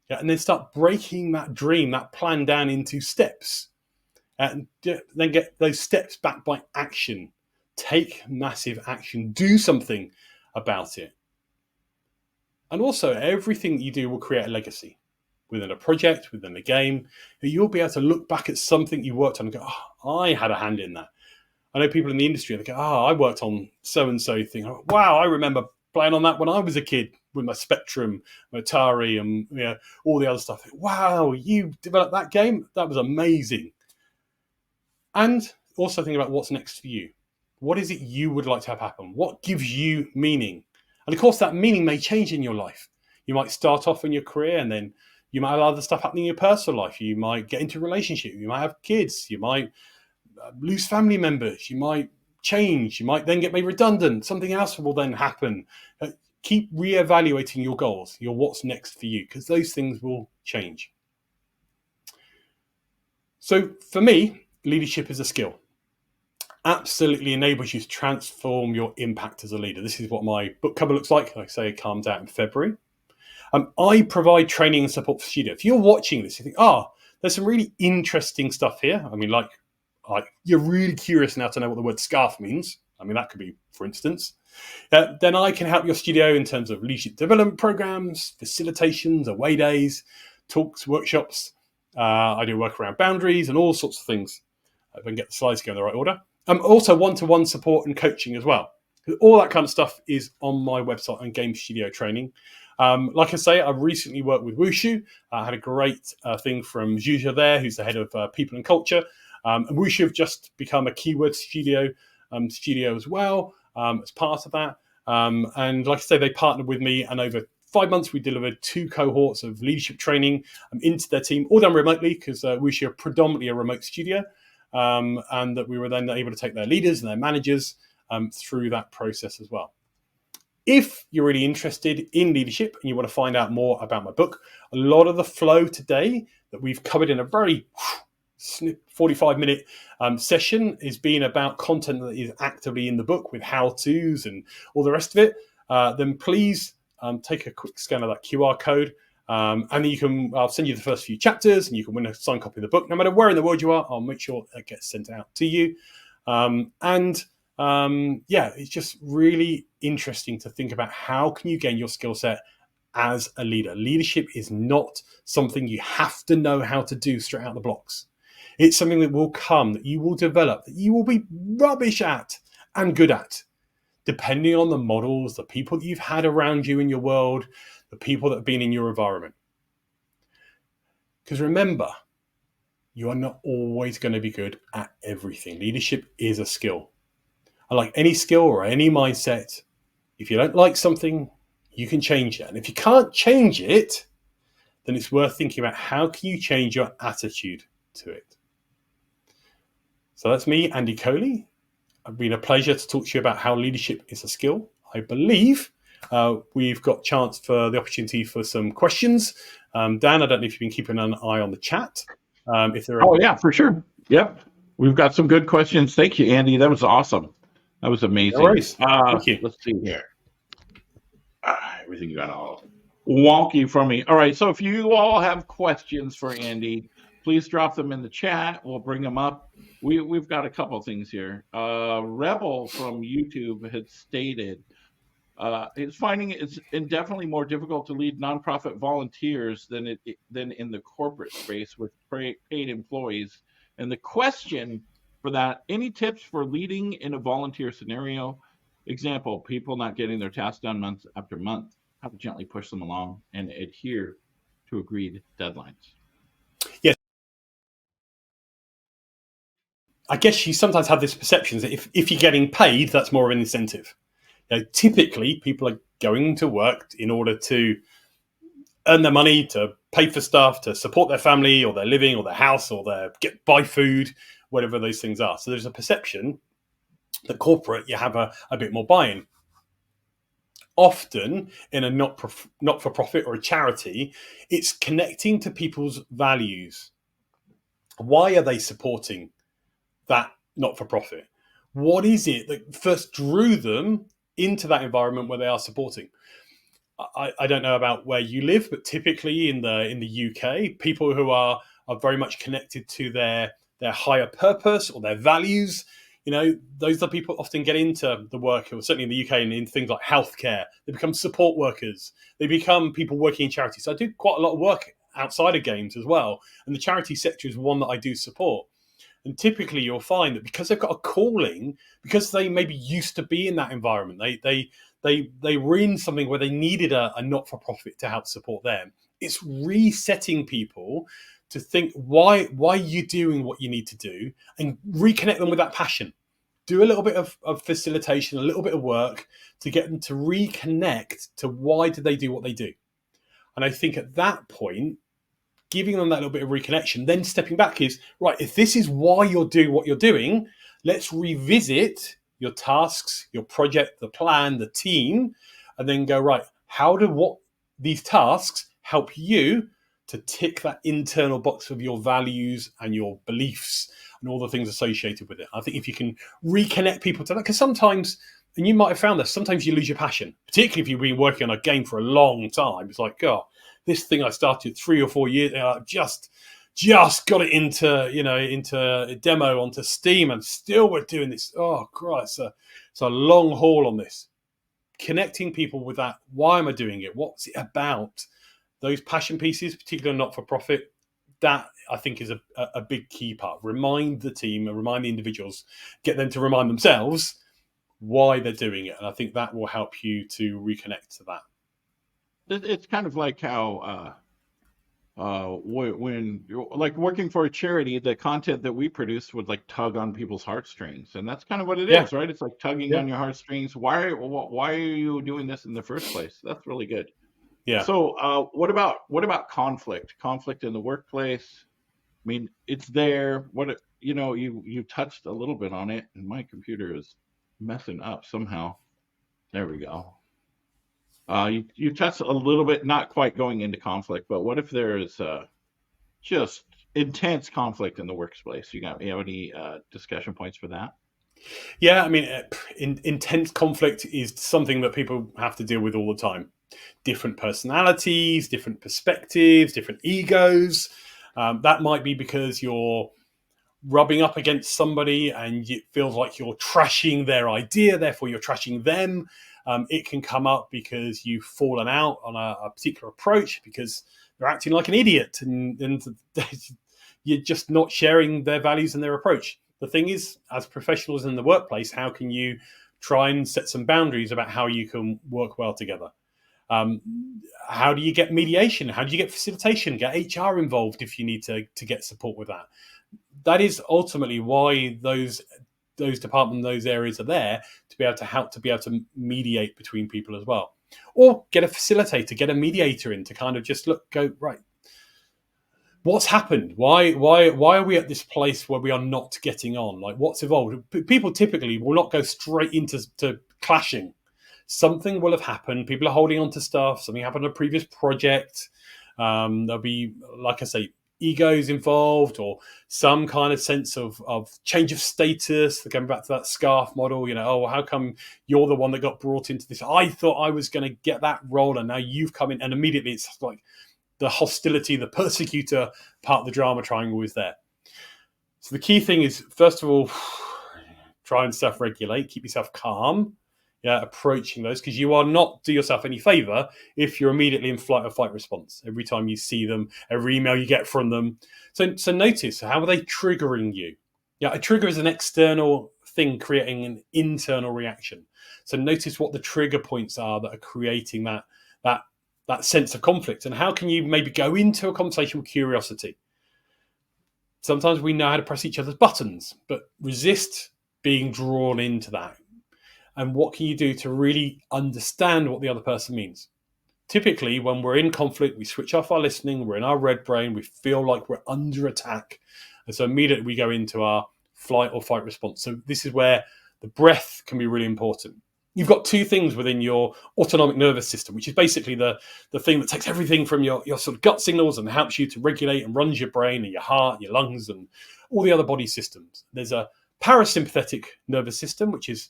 S2: Yeah, and then start breaking that dream, that plan down into steps. And then get those steps backed by action. Take massive action. Do something about it. And also, everything that you do will create a legacy. Within a project, within a game, you'll be able to look back at something you worked on and go, oh, I had a hand in that. I know people in the industry, they go, oh, I worked on so-and-so thing. Oh, wow, I remember playing on that when I was a kid with my Spectrum, my Atari, and all the other stuff. Wow, you developed that game? That was amazing. And also think about what's next for you. What is it you would like to have happen? What gives you meaning? And of course, that meaning may change in your life. You might start off in your career and then you might have other stuff happening in your personal life. You might get into a relationship. You might have kids. You might lose family members. You might change. You might then get made redundant. Something else will then happen. Keep reevaluating your goals, your what's next for you, because those things will change. So for me, leadership is a skill. Absolutely enables you to transform your impact as a leader. This is what my book cover looks like. Like I say, it comes out in February. I provide training and support for studio. If you're watching this, you think, there's some really interesting stuff here. I mean, like you're really curious now to know what the word scarf means. I mean, that could be, for instance. Then I can help your studio in terms of leadership development programs, facilitations, away days, talks, workshops. I do work around boundaries and all sorts of things. If I can get the slides going in the right order. Also one-to-one support and coaching as well. All that kind of stuff is on my website and Game Studio Training. Like I say, I've recently worked with Wushu. I had a great thing from Zhuja there, who's the head of People and Culture. And Wushu have just become a keyword studio as well as part of that. And like I say, they partnered with me, and over 5 months, we delivered 2 cohorts of leadership training into their team, all done remotely because Wushu are predominantly a remote studio. And that we were then able to take their leaders and their managers through that process as well. If you're really interested in leadership and you want to find out more about my book, a lot of the flow today that we've covered in a very 45-minute session is being about content that is actively in the book with how-tos and all the rest of it. Then please take a quick scan of that QR code. And then I'll send you the first few chapters and you can win a signed copy of the book. No matter where in the world you are, I'll make sure it gets sent out to you. It's just really interesting to think about how can you gain your skill set as a leader. Leadership is not something you have to know how to do straight out the blocks. It's something that will come, that you will develop, that you will be rubbish at and good at, depending on the models, the people that you've had around you in your world, the people that have been in your environment. Because remember, you are not always going to be good at everything. Leadership is a skill. And like any skill or any mindset, if you don't like something, you can change it. And if you can't change it, then it's worth thinking about how can you change your attitude to it. So that's me, Andy Coley. It's been a pleasure to talk to you about how leadership is a skill. I believe we've got a chance for the opportunity for some questions. Dan, I don't know if you've been keeping an eye on the chat. If there are,
S1: Oh yeah, for sure. Yep. We've got some good questions. Thank you, Andy. That was awesome. That was
S2: no
S1: amazing.
S2: worries. Thank you.
S1: Let's see here. Everything got all wonky from me. All right. So if you all have questions for Andy, please drop them in the chat. We'll bring them up. We've got a couple things here. Rebel from YouTube had stated it's finding it's indefinitely more difficult to lead nonprofit volunteers than in the corporate space with paid employees. And the question for that: any tips for leading in a volunteer scenario? Example: people not getting their tasks done month after month. How to gently push them along and adhere to agreed deadlines.
S2: Yes. I guess you sometimes have this perception that if you're getting paid, that's more of an incentive. Typically, people are going to work in order to earn their money, to pay for stuff, to support their family or their living or their house or buy food, whatever those things are. So there's a perception that corporate, you have a bit more buy-in. Often in a not-for-profit or a charity, it's connecting to people's values. Why are they supporting that not-for-profit? What is it that first drew them into that environment where they are supporting? I don't know about where you live, but typically in the UK, people who are very much connected to their higher purpose or their values, those are people often get into the work, or certainly in the UK, and in things like healthcare. They become support workers. They become people working in charities. So I do quite a lot of work outside of games as well, and the charity sector is one that I do support. And typically you'll find that because they've got a calling, because they maybe used to be in that environment, they were in something where they needed a not-for-profit to help support them. It's resetting people to think, why are you doing what you need to do, and reconnect them with that passion. Do a little bit of facilitation, a little bit of work to get them to reconnect to why do they do what they do. And I think at that point, giving them that little bit of reconnection, then stepping back is, right, if this is why you're doing what you're doing, let's revisit your tasks, your project, the plan, the team, and then go, right, how do what these tasks help you to tick that internal box of your values and your beliefs and all the things associated with it. I think if you can reconnect people to that, because sometimes, and you might have found this, sometimes you lose your passion, particularly if you've been working on a game for a long time. It's like, God, this thing I started 3 or 4 years ago, I've just got it into a demo onto Steam, and still we're doing this. Oh, Christ, it's a long haul on this. Connecting people with that, why am I doing it? What's it about? Those passion pieces, particularly not-for-profit, that I think is a big key part. Remind the team and remind the individuals, get them to remind themselves why they're doing it. And I think that will help you to reconnect to that.
S1: It's kind of like how when like working for a charity, the content that we produce would like tug on people's heartstrings, and that's kind of what it is, right? It's like tugging on your heartstrings. Why are you doing this in the first place? That's really good.
S2: Yeah.
S1: So what about conflict? Conflict in the workplace? I mean, it's there. You touched a little bit on it, and my computer is messing up somehow. There we go. You touched a little bit, not quite going into conflict, but what if there is just intense conflict in the workplace? You have any discussion points for that?
S2: Yeah, I mean, intense conflict is something that people have to deal with all the time. Different personalities, different perspectives, different egos. That might be because you're rubbing up against somebody and it feels like you're trashing their idea, therefore you're trashing them. It can come up because you've fallen out on a particular approach because they're acting like an idiot and you're just not sharing their values and their approach. The thing is, as professionals in the workplace, how can you try and set some boundaries about how you can work well together? How do you get mediation? How do you get facilitation? Get HR involved if you need to get support with that. That is ultimately why those departments, those areas are there, to be able to help, to be able to mediate between people as well. Or get a facilitator, get a mediator in to kind of just go, right, what's happened? Why are we at this place where we are not getting on? Like, what's evolved? People typically will not go straight into clashing. Something will have happened. People are holding on to stuff. Something happened on a previous project. There'll be, like I say, egos involved or some kind of sense of change of status. Going back to that scarf model, oh, how come you're the one that got brought into this? I thought I was going to get that role, and now you've come in, and immediately it's like the hostility, the persecutor part of the drama triangle is there. So the key thing is, first of all, try and self-regulate, keep yourself calm, approaching those, because you are not do yourself any favor if you're immediately in flight or fight response every time you see them, every email you get from them. So notice, how are they triggering you? A trigger is an external thing creating an internal reaction. So notice what the trigger points are that are creating that sense of conflict, and how can you maybe go into a conversation with curiosity. Sometimes we know how to press each other's buttons, but resist being drawn into that. And what can you do to really understand what the other person means? Typically, when we're in conflict, we switch off our listening, we're in our red brain, we feel like we're under attack. And so immediately we go into our flight or fight response. So this is where the breath can be really important. You've got two things within your autonomic nervous system, which is basically the thing that takes everything from your sort of gut signals and helps you to regulate and runs your brain and your heart, and your lungs, and all the other body systems. There's a parasympathetic nervous system, which is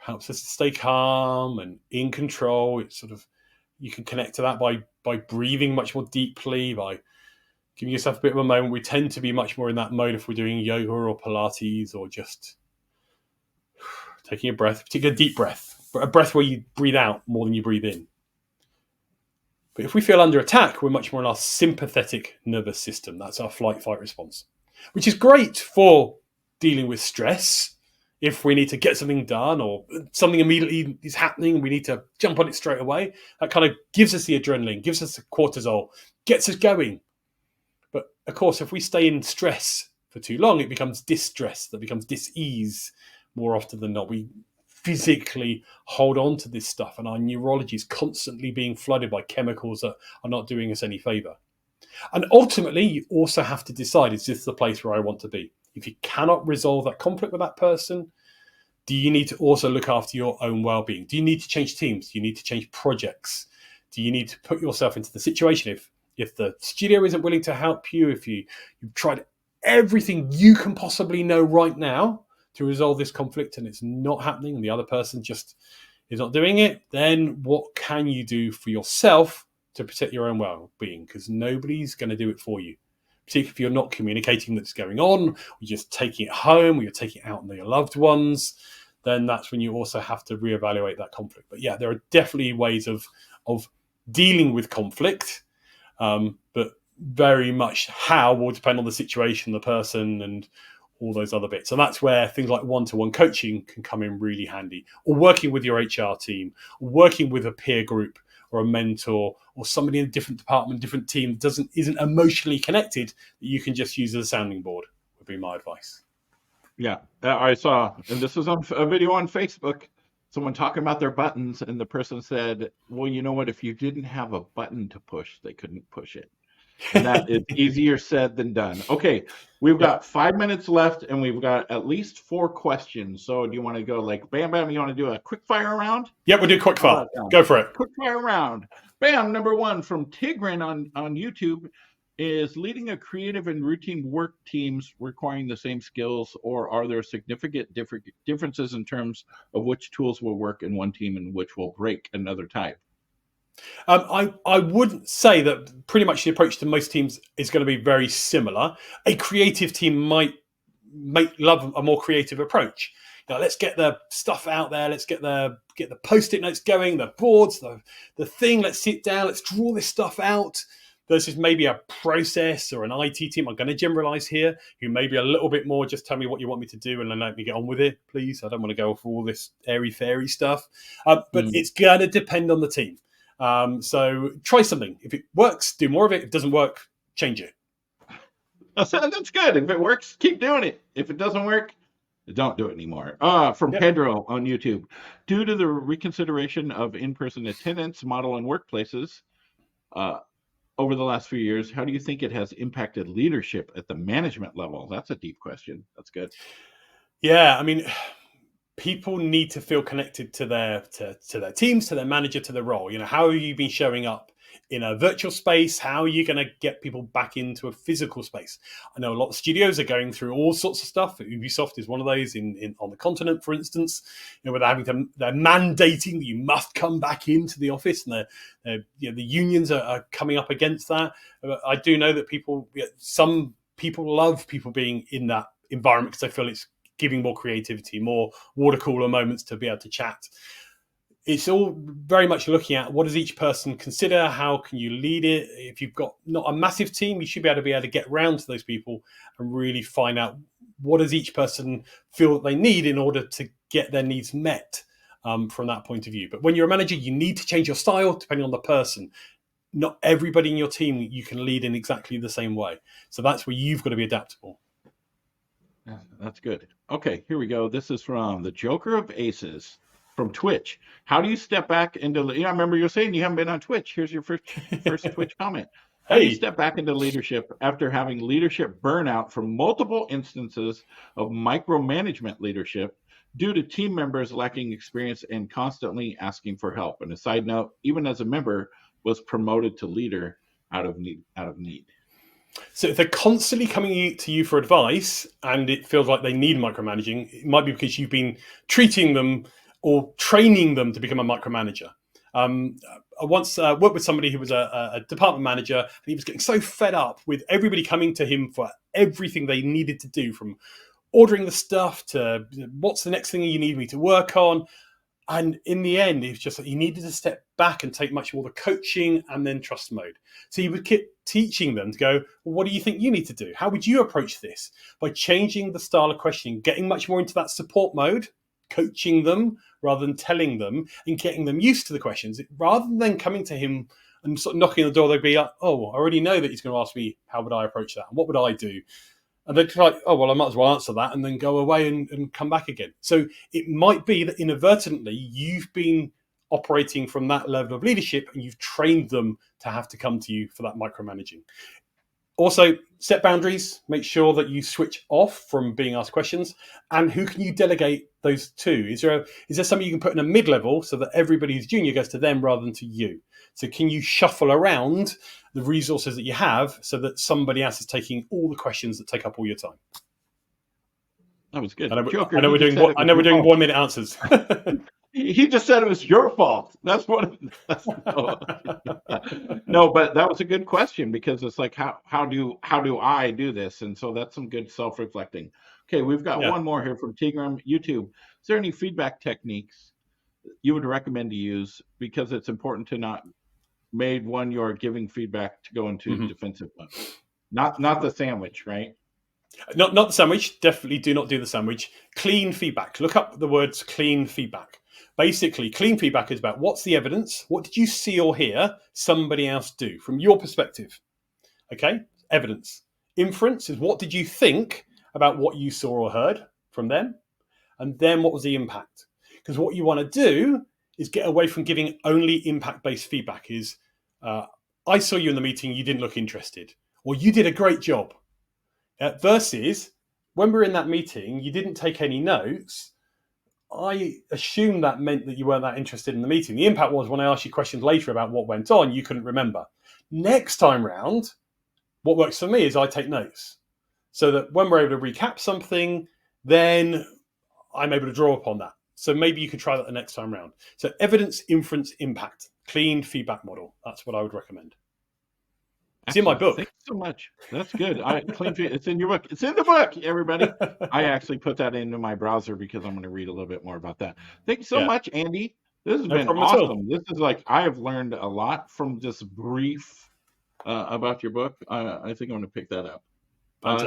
S2: helps us to stay calm and in control. It's sort of, you can connect to that by breathing much more deeply, by giving yourself a bit of a moment. We tend to be much more in that mode if we're doing yoga or Pilates, or just taking a breath, particularly a deep breath, but a breath where you breathe out more than you breathe in. But if we feel under attack, we're much more in our sympathetic nervous system. That's our flight-fight response, which is great for dealing with stress. If we need to get something done, or something immediately is happening, we need to jump on it straight away. That kind of gives us the adrenaline, gives us the cortisol, gets us going. But of course, if we stay in stress for too long, it becomes distress, that becomes dis-ease. More often than not, we physically hold on to this stuff, and our neurology is constantly being flooded by chemicals that are not doing us any favor. And ultimately, you also have to decide, is this the place where I want to be? If you cannot resolve that conflict with that person, do you need to also look after your own well-being? Do you need to change teams? Do you need to change projects? Do you need to put yourself into the situation if the studio isn't willing to help you, if you've tried everything you can possibly know right now to resolve this conflict and it's not happening, and the other person just is not doing it, then what can you do for yourself to protect your own well-being? Because nobody's going to do it for you. Particularly if you're not communicating that's going on, or you're just taking it home, or you're taking it out on your loved ones, then that's when you also have to reevaluate that conflict. But there are definitely ways of dealing with conflict, but very much how will depend on the situation, the person, and all those other bits. And that's where things like one-to-one coaching can come in really handy, or working with your HR team, or working with a peer group or a mentor or somebody in a different department, different team that isn't emotionally connected, that you can just use as a sounding board, would be my advice.
S1: Yeah, I saw, and this was on a video on Facebook, someone talking about their buttons, and the person said, well, you know what, if you didn't have a button to push, they couldn't push it. And that is easier said than done. Okay, we've got 5 minutes left, and we've got at least 4 questions. So do you want to go like bam, bam? You want to do a quick fire round?
S2: Yeah, we'll do quick fire. Go for it.
S1: Quick fire round. Bam, number 1 from Tigran on YouTube. Is leading a creative and routine work teams requiring the same skills, or are there significant differences in terms of which tools will work in one team and which will break another type?
S2: I wouldn't say that pretty much the approach to most teams is going to be very similar. A creative team might love a more creative approach. Let's get the stuff out there. Let's get the Post-it notes going, the boards, the thing. Let's sit down. Let's draw this stuff out. Versus maybe a process or an IT team, I'm going to generalize here, who may be a little bit more, just tell me what you want me to do and then let me get on with it, please. I don't want to go for all this airy-fairy stuff. But it's going to depend on the team. So try something. If it works, do more of it. If it doesn't work, change it.
S1: That's good. If it works, keep doing it. If it doesn't work, don't do it anymore. From Pedro on YouTube. Due to the reconsideration of in-person attendance model in workplaces over the last few years, how do you think it has impacted leadership at the management level? That's a deep question. That's good.
S2: Yeah, I mean, people need to feel connected to their teams, to their manager, to their role. How have you been showing up in a virtual space? How are you going to get people back into a physical space? I know a lot of studios are going through all sorts of stuff. Ubisoft is one of those on the continent, for instance. Where they're mandating that you must come back into the office, and the unions are coming up against that. I do know that some people love people being in that environment because they feel it's giving more creativity, more water cooler moments to be able to chat. It's all very much looking at what does each person consider, how can you lead it. If you've got not a massive team, you should be able to get around to those people and really find out what does each person feel that they need in order to get their needs met from that point of view. But when you're a manager, you need to change your style depending on the person. Not everybody in your team you can lead in exactly the same way. So that's where you've got to be adaptable.
S1: That's good. Okay, here we go. This is from the Joker of Aces from Twitch. How do you step back into? I remember you were saying you haven't been on Twitch. Here's your first Twitch comment. How do you step back into leadership after having leadership burnout from multiple instances of micromanagement leadership due to team members lacking experience and constantly asking for help? And a side note, even as a member, was promoted to leader out of need.
S2: So if they're constantly coming to you for advice and it feels like they need micromanaging, it might be because you've been treating them or training them to become a micromanager. I once worked with somebody who was a department manager, and he was getting so fed up with everybody coming to him for everything they needed to do, from ordering the stuff to what's the next thing you need me to work on. And in the end, it was just that he needed to step back and take much more the coaching and then trust mode. So he would keep teaching them to go, well, what do you think you need to do? How would you approach this? By changing the style of questioning, getting much more into that support mode, coaching them rather than telling them, and getting them used to the questions. Rather than coming to him and sort of knocking on the door, they'd be like, oh, I already know that he's going to ask me, how would I approach that? And what would I do? And they're like, oh, well, I might as well answer that and then go away and come back again. So it might be that inadvertently you've been operating from that level of leadership and you've trained them to have to come to you for that micromanaging. Also, set boundaries. Make sure that you switch off from being asked questions. And who can you delegate those to? Is there somebody you can put in a mid-level so that everybody who's junior goes to them rather than to you? So can you shuffle around the resources that you have so that somebody else is taking all the questions that take up all your time?
S1: That was good.
S2: I know we're doing 1 minute answers.
S1: He just said it was your fault. No, but that was a good question, because it's like, how do I do this? And so that's some good self-reflecting. Okay, we've got one more here from Tigram YouTube. Is there any feedback techniques you would recommend to use, because it's important to not made when you're giving feedback to go into defensive mode? Not the sandwich, right?
S2: Not the sandwich. Definitely do not do the sandwich. Clean feedback. Look up the words clean feedback. Basically, clean feedback is about what's the evidence? What did you see or hear somebody else do from your perspective? Okay, evidence. Inference is what did you think about what you saw or heard from them? And then what was the impact? Because what you want to do is get away from giving only impact-based feedback. Is I saw you in the meeting, you didn't look interested, or you did a great job. Versus when we're in that meeting, you didn't take any notes. I assume that meant that you weren't that interested in the meeting. The impact was when I asked you questions later about what went on, you couldn't remember. Next time round, what works for me is I take notes, so that when we're able to recap something, then I'm able to draw upon that. So maybe you could try that the next time round. So evidence, inference, impact, clean feedback model. That's what I would recommend. It's in my book.
S1: Thanks so much. That's good. It's in your book. It's in the book, everybody. I actually put that into my browser because I'm going to read a little bit more about that. Thank you so much, Andy. This has been awesome. This is like, I have learned a lot from this brief about your book. I think I'm going to pick that up.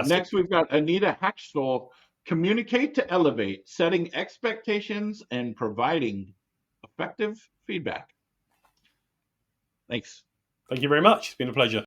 S1: Next, we've got Anita Hackstall. Communicate to elevate, setting expectations and providing effective feedback. Thanks.
S2: Thank you very much. It's been a pleasure.